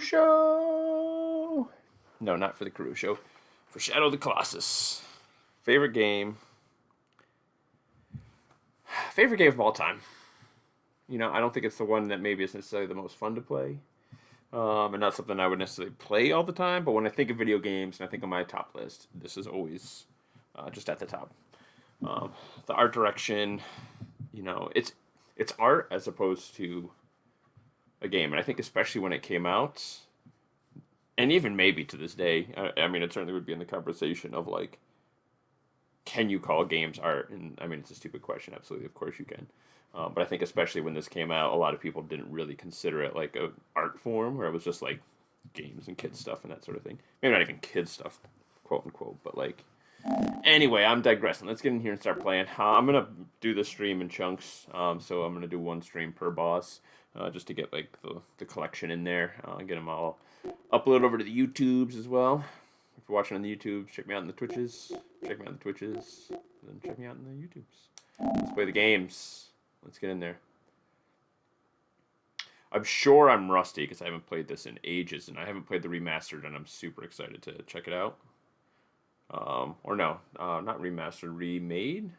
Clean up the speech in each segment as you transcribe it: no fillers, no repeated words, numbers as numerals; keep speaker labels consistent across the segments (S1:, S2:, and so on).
S1: Show. No, not for the Crew Show. For Shadow of the Colossus. Favorite game. Favorite game of all time. You know, I don't think it's the one that maybe is necessarily the most fun to play. And not something I would necessarily play all the time. But when I think of video games and I think of my top list, this is always just at the top. The art direction, you know, it's art as opposed to a game, and I think especially when it came out, and even maybe to this day, I mean, it certainly would be in the conversation of like, can you call games art? And I mean, it's a stupid question. Absolutely, of course you can. But I think especially when this came out, a lot of people didn't really consider it like a art form, where it was just like games and kids stuff and that sort of thing. Maybe not even kids stuff, quote unquote, but like. Anyway, I'm digressing. Let's get in here and start playing. I'm gonna do the stream in chunks. So I'm gonna do one stream per boss, just to get like the collection in there. Get them all upload over to the YouTubes as well. If you're watching on the YouTubes, check me out on the Twitches. Check me out on the Twitches. Then check me out on the YouTubes. Let's play the games. Let's get in there. I'm sure I'm rusty because I haven't played this in ages, and I haven't played the remastered, and I'm super excited to check it out. Or no, not remastered, remade.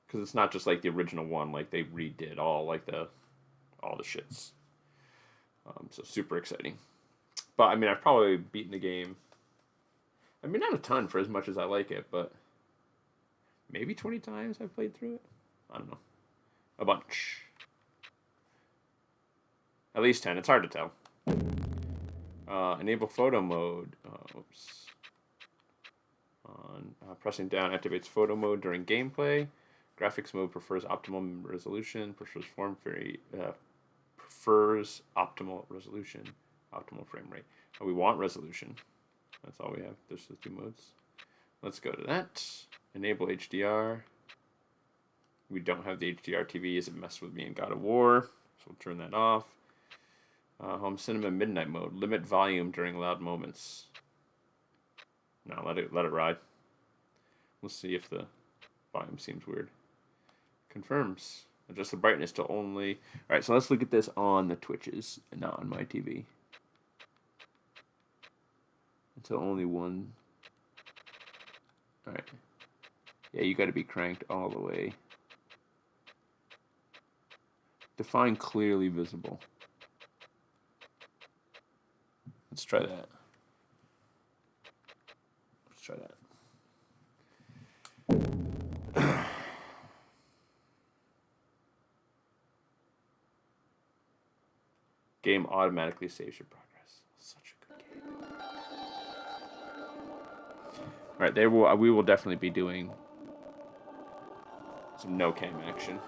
S1: Because it's not just like the original one, like they redid all the shits. So super exciting. But I mean, I've probably beaten the game. I mean, not a ton for as much as I like it, but maybe 20 times I've played through it. I don't know, a bunch. At least 10. It's hard to tell. Enable photo mode. Oops. On pressing down activates photo mode during gameplay. Graphics mode prefers optimal resolution. Prefers optimal resolution. Optimal frame rate. Oh, we want resolution. That's all we have. There's the two modes. Let's go to that. Enable HDR. We don't have the HDR TV as it messed with me in God of War. So we'll turn that off. Home cinema midnight mode. Limit volume during loud moments. No, let it ride. We'll see if the volume seems weird. Confirms. Adjust the brightness to only. All right, so let's look at this on the Twitches and not on my TV. Until only one. All right. Yeah, you got to be cranked all the way. Define clearly visible. Let's try that. Let's try that. Game automatically saves your progress. Such a good game. All right, we will definitely be doing some no cam action.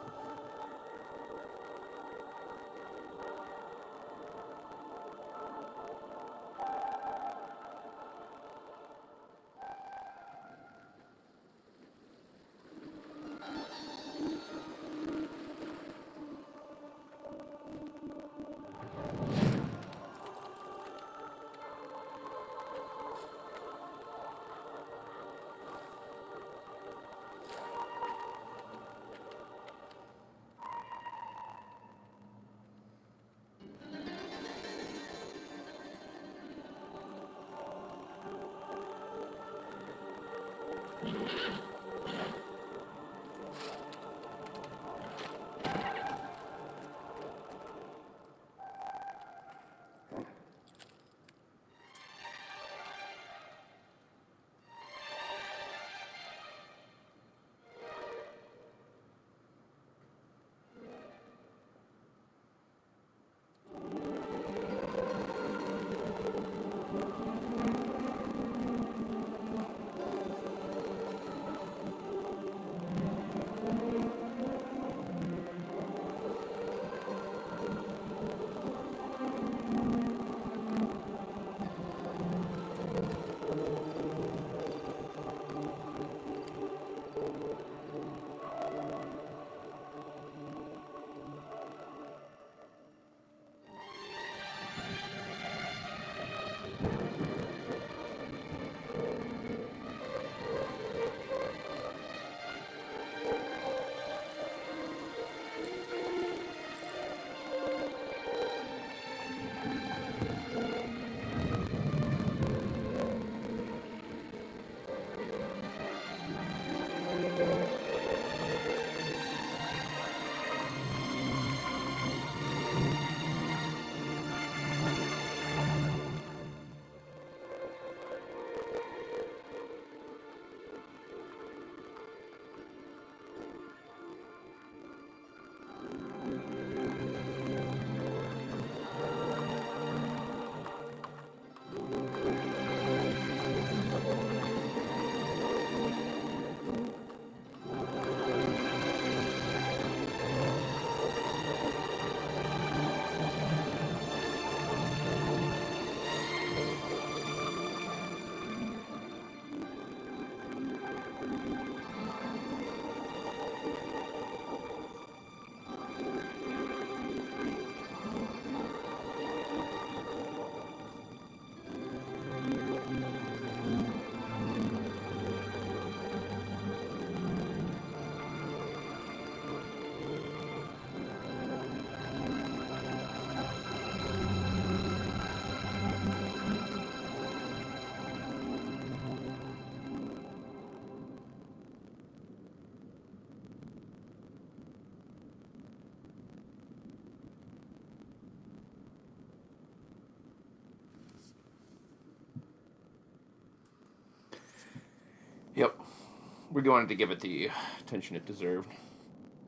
S1: we're going to give it the attention it deserved.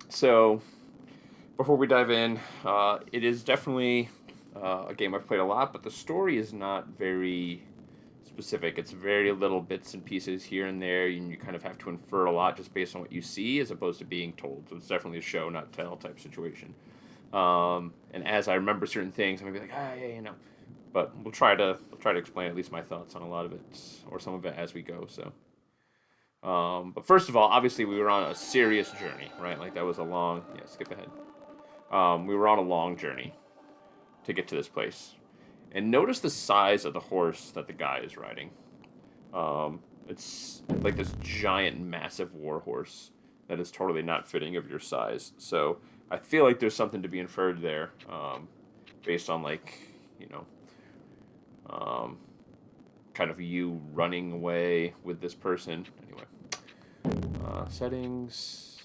S1: So, before we dive in, it is definitely a game I've played a lot, but the story is not very specific. It's very little bits and pieces here and there, and you kind of have to infer a lot just based on what you see as opposed to being told. So it's definitely a show, not tell type situation. And as I remember certain things, I'm gonna be like, yeah. But we'll try to explain at least my thoughts on a lot of it or some of it as we go. So. But first of all, obviously we were on a serious journey, right? Like that was a long, skip ahead. We were on a long journey to get to this place. And notice the size of the horse that the guy is riding. It's like this giant, massive war horse that is totally not fitting of your size. So I feel like there's something to be inferred there, based on kind of you running away with this person. Anyway, settings.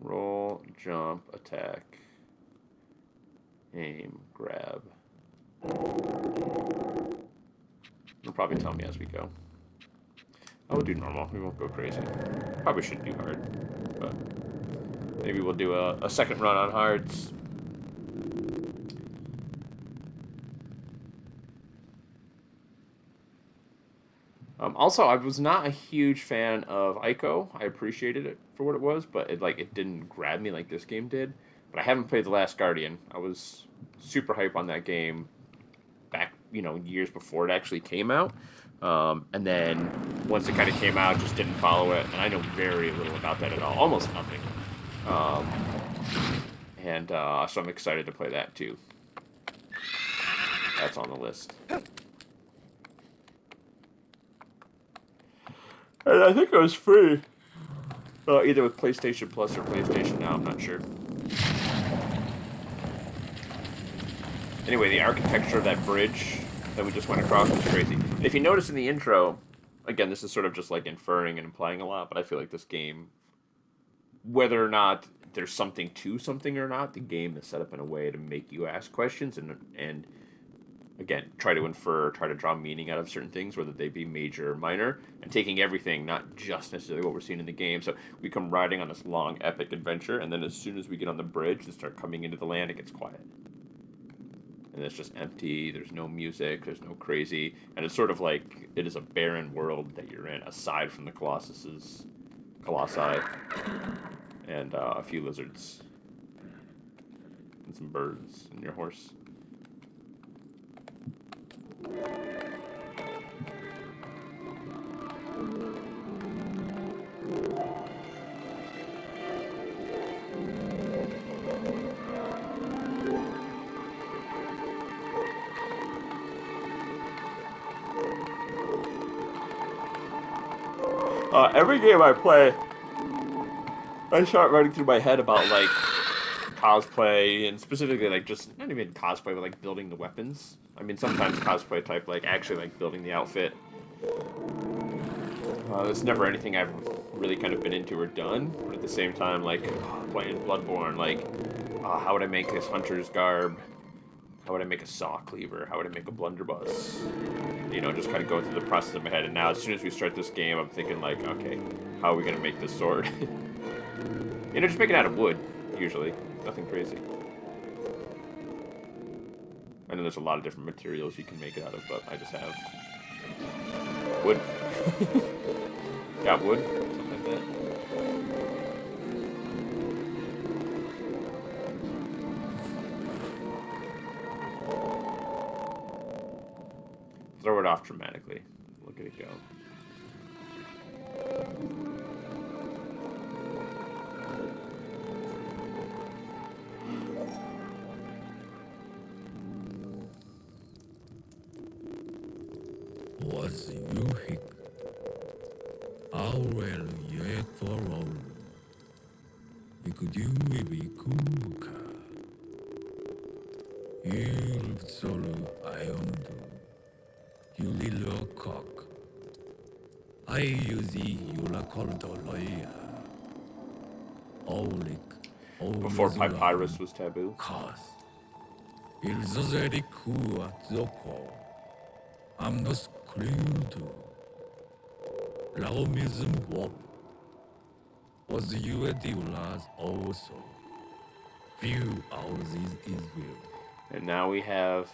S1: Roll, jump, attack, aim, grab. It'll probably tell me as we go. I will do normal. We won't go crazy. Probably should do hard, but maybe we'll do a second run on hards. Also, I was not a huge fan of Ico. I appreciated it for what it was, but it didn't grab me like this game did. But I haven't played The Last Guardian. I was super hype on that game back, years before it actually came out. And then once it kind of came out, just didn't follow it. And I know very little about that at all, almost nothing. So I'm excited to play that too. That's on the list. And I think it was free. Either with PlayStation Plus or PlayStation Now, I'm not sure. Anyway, the architecture of that bridge that we just went across was crazy. And if you notice in the intro, again, this is sort of just like inferring and implying a lot, but I feel like this game, whether or not there's something to something or not, the game is set up in a way to make you ask questions and again, try to infer, try to draw meaning out of certain things, whether they be major or minor, and taking everything, not just necessarily what we're seeing in the game. So we come riding on this long, epic adventure, and then as soon as we get on the bridge and start coming into the land, it gets quiet. And it's just empty, there's no music, there's no crazy, and it's sort of like it is a barren world that you're in, aside from the Colossi, and a few lizards, and some birds, and your horse. Every game I play, I start running through my head about like cosplay and specifically like just not even cosplay, but like building the weapons. I mean, sometimes cosplay type like actually like building the outfit. It's never anything I've really kind of been into or done. But at the same time, like playing Bloodborne, like how would I make this hunter's garb? How would I make a saw cleaver? How would I make a blunderbuss? Just kind of going through the process in my head. And now, as soon as we start this game, I'm thinking like, okay, how are we gonna make this sword? Just make it out of wood, usually. Nothing crazy. I know there's a lot of different materials you can make it out of, but I just have wood. Got wood? Something like that. Throw it off dramatically. Look at it go.
S2: Was 유익 아우엘 예토로 이그듀이 비쿠카 일솔루 아이온두 율리로콕 아이유지 율라콜도로이아 오릭
S1: before papyrus was taboo.
S2: Cause il zozeri kua zoko. I'm the screwed. Laomism wop. Was you a dealers also? Few hours is Israel.
S1: And now we have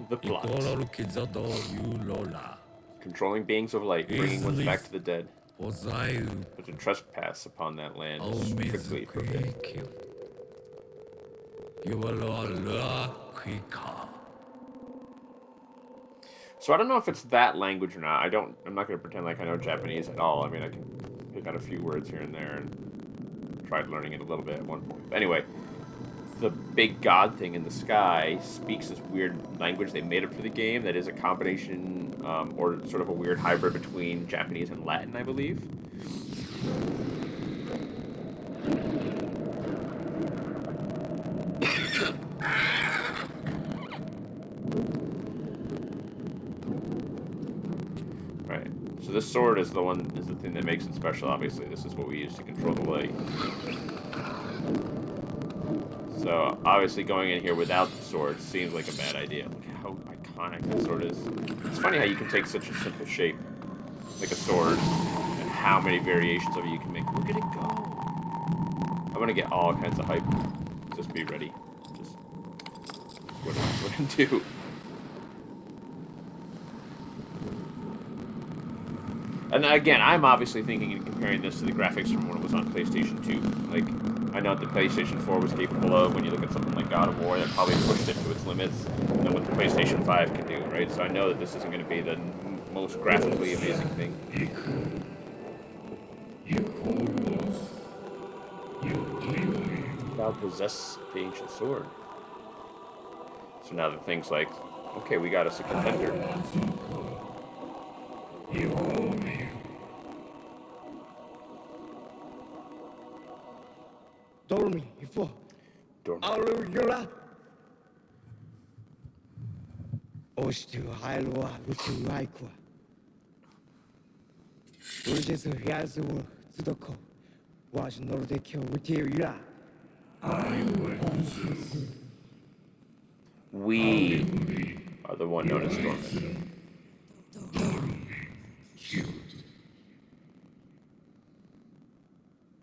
S1: the plot.
S2: Ikoraru kizado you lola.
S1: Controlling beings of light, bringing ones back to the dead.
S2: Ozayu.
S1: But to trespass upon that land is
S2: Always
S1: strictly forbidden.
S2: killed. You will la quicker.
S1: So I don't know if it's that language or not. I'm not going to pretend like I know Japanese at all. I mean, I can pick out a few words here and there and tried learning it a little bit at one point. But anyway, the big god thing in the sky speaks this weird language they made up for the game that is a combination or sort of a weird hybrid between Japanese and Latin, I believe. Right. So this sword is the thing that makes it special, obviously. This is what we use to control the light. So, obviously going in here without the sword seems like a bad idea. Look at how iconic that sword is. It's funny how you can take such a simple shape, like a sword, and how many variations of it you can make. Look at it go! I'm gonna get all kinds of hype. Just be ready. Just what I'm gonna do. And again, I'm obviously thinking and comparing this to the graphics from when it was on PlayStation 2. Like, I know what the PlayStation 4 was capable of when you look at something like God of War that probably pushed it to its limits, and then what the PlayStation 5 can do, right? So I know that this isn't going to be the most graphically amazing thing. Thou possess the ancient sword. So now the thing's like, okay, we got us a contender.
S3: Dormi, ifo.
S1: Dormi.
S3: Alula. Ostu hailwa utu aikwa. Urjesu hiazu tsudoko. Was nordekyo utira.
S1: We are the one known as Dormi.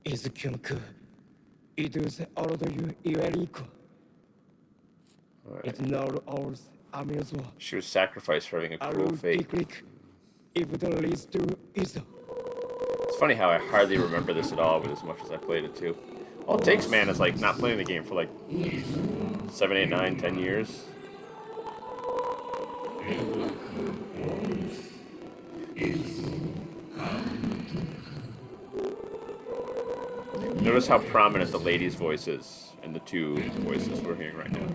S3: Izukyunku. Idus orodoyu iweriko. It's not ours. Amuswa.
S1: She was sacrificed for having a cruel fate.
S3: If the least to Iso.
S1: It's funny how I hardly remember this at all, but as much as I played it too. All it takes, man, is like not playing the game for like 7, 8, 9, 10 years. Notice how prominent the lady's voice is in the two voices we're hearing right now.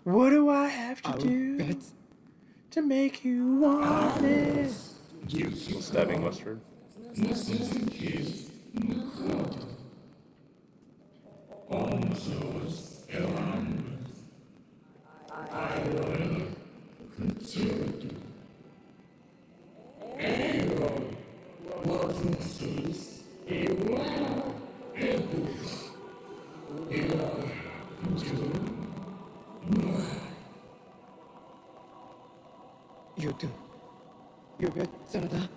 S1: What do I have to do to make you want this? Stabbing Westward.
S3: You do. You bet Zanada.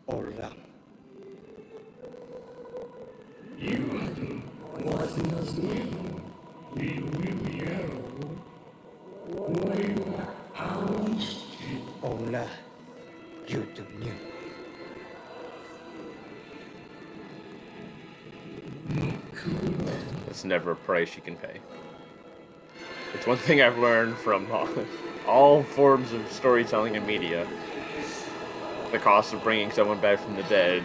S3: Ora.
S1: It's never a price you can pay. It's one thing I've learned from all forms of storytelling and media. The cost of bringing someone back from the dead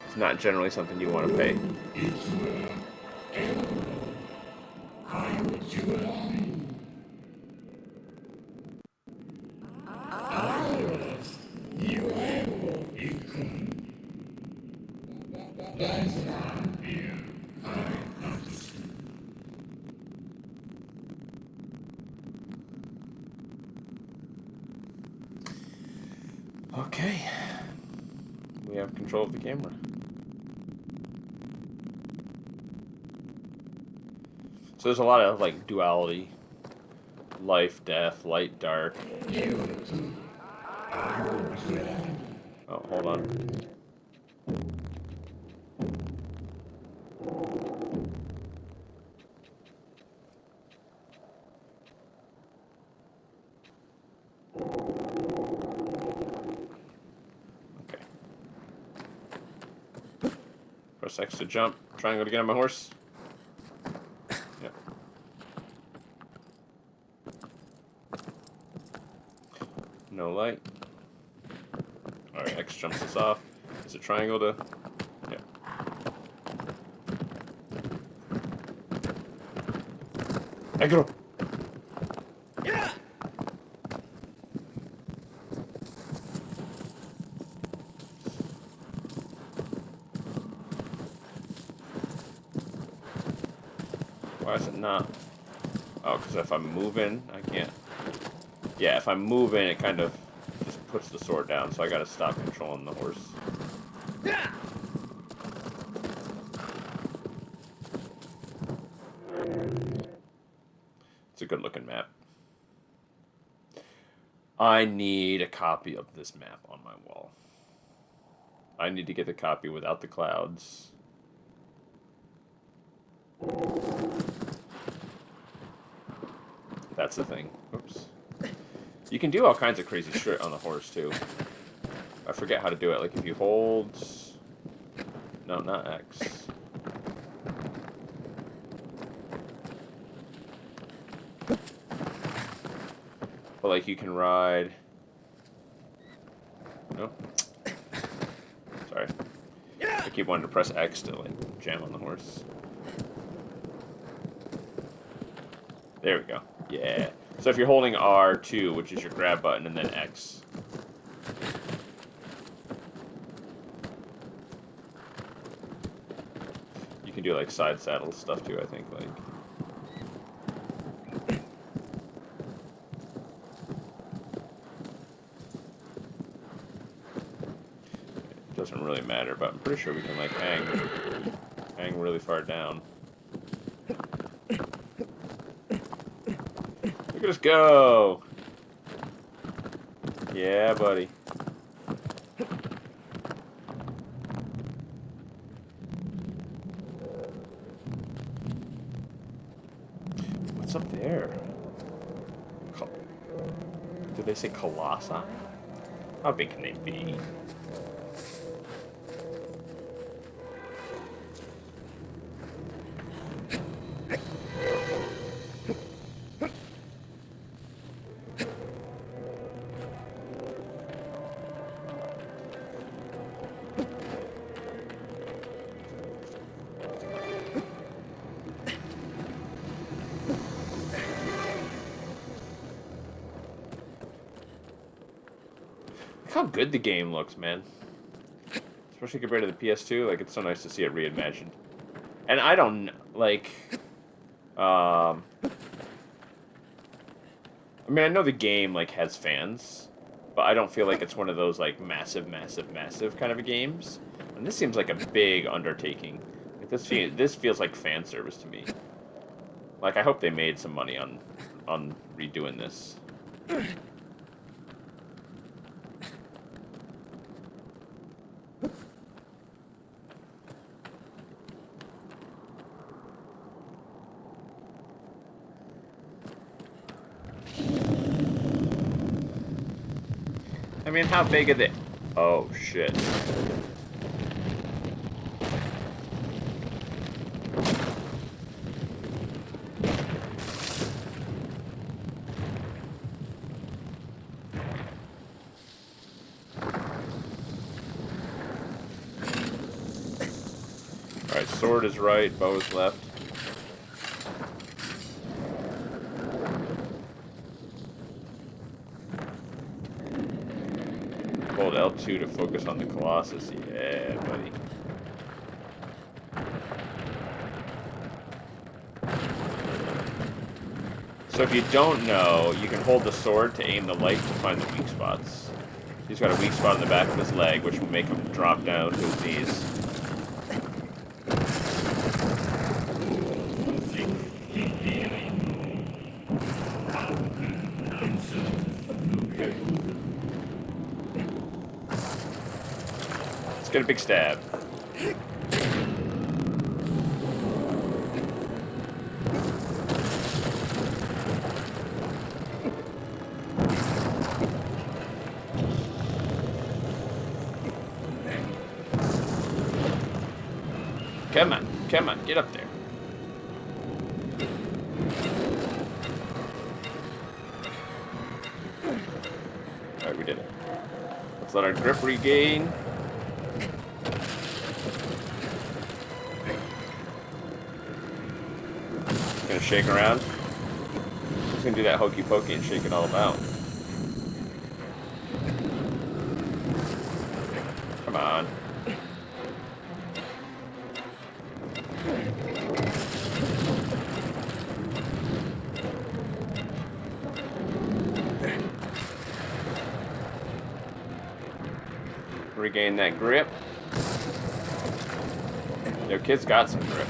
S1: is not generally something you want to pay. Okay. We have control of the camera. So there's a lot of like duality. Life, death, light, dark. Oh, hold on. Okay. Press X to jump. Triangle to get on my horse. Yep. No light. Alright, X jumps us off. Is it triangle to... Yep. Egro! Why is it not? Oh, because if I'm moving, I can't. Yeah, if I'm moving, it kind of just puts the sword down, so I gotta stop controlling the horse. It's a good looking map. I need a copy of this map on my wall. I need to get the copy without the clouds. That's the thing. Oops. You can do all kinds of crazy shit on the horse, too. I forget how to do it. Like, if you hold... No, not X. But, like, you can ride... No? Sorry. I keep wanting to press X to, like, jam on the horse. There we go. Yeah. So if you're holding R2, which is your grab button, and then X. You can do like side saddle stuff too, I think. Like. It doesn't really matter, but I'm pretty sure we can like hang really far down. Look at us go! Yeah, buddy. What's up there? Did they say Colossi? How big can they be? How good the game looks, man. Especially compared to the PS2, like, it's so nice to see it reimagined. And I don't, like, I mean, I know the game, like, has fans, but I don't feel like it's one of those, like, massive kind of a games. And this seems like a big undertaking. Like, this feels like fan service to me. Like, I hope they made some money on redoing this. I mean, how big are they? Oh, shit. Alright, sword is right, bow is left. Hold L2 to focus on the Colossus. Yeah, buddy. So if you don't know, you can hold the sword to aim the light to find the weak spots. He's got a weak spot in the back of his leg, which will make him drop down to his knees. Let's get a big stab. Come on, get up there. Alright, we did it. Let's let our grip regain. Gonna shake around. Just gonna do that hokey pokey and shake it all about. Come on. Regain that grip. Yo, kid's got some grip.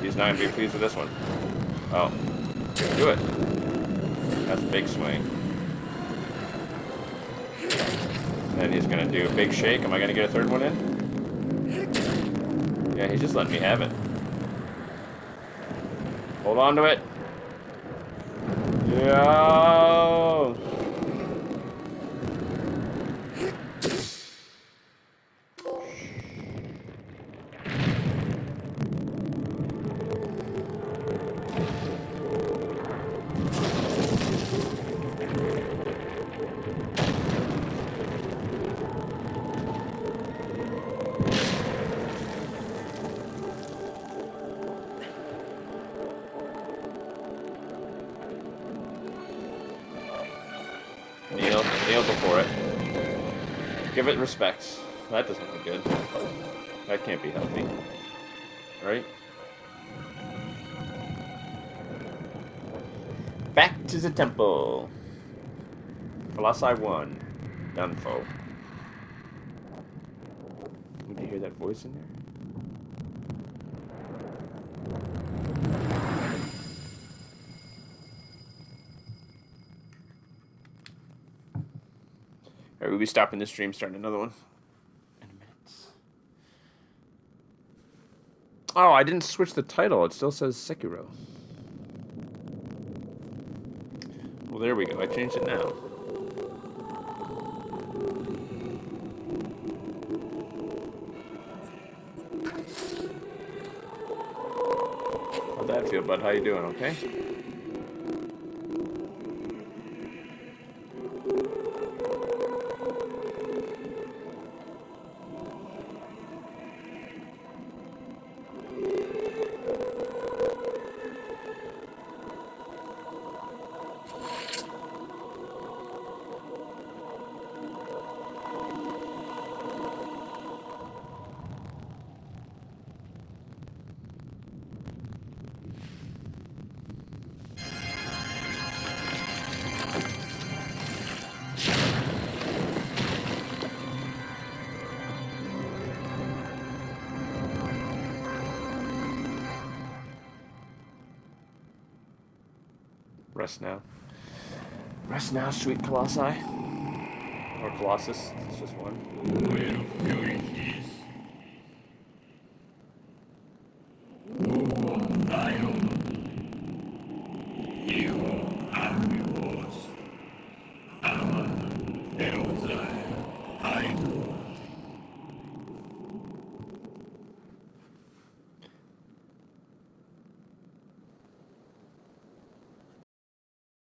S1: He's not gonna be pleased with this one. Oh, do it. That's a big swing. Then he's gonna do a big shake. Am I gonna get a third one in? Yeah, he's just letting me have it. Hold on to it. Yo! Kneel before it. Give it respect. That doesn't look good. That can't be healthy. Right? Back to the temple. Colossi 1. Done foe. Did you hear that voice in there? Alright, we'll be stopping this stream, starting another one in a minute. Oh, I didn't switch the title. It still says Sekiro. Well, there we go. I changed it now. How'd that feel, bud? How you doing? Okay? Rest now. Rest now, sweet Colossi. Or Colossus. It's just one.
S2: You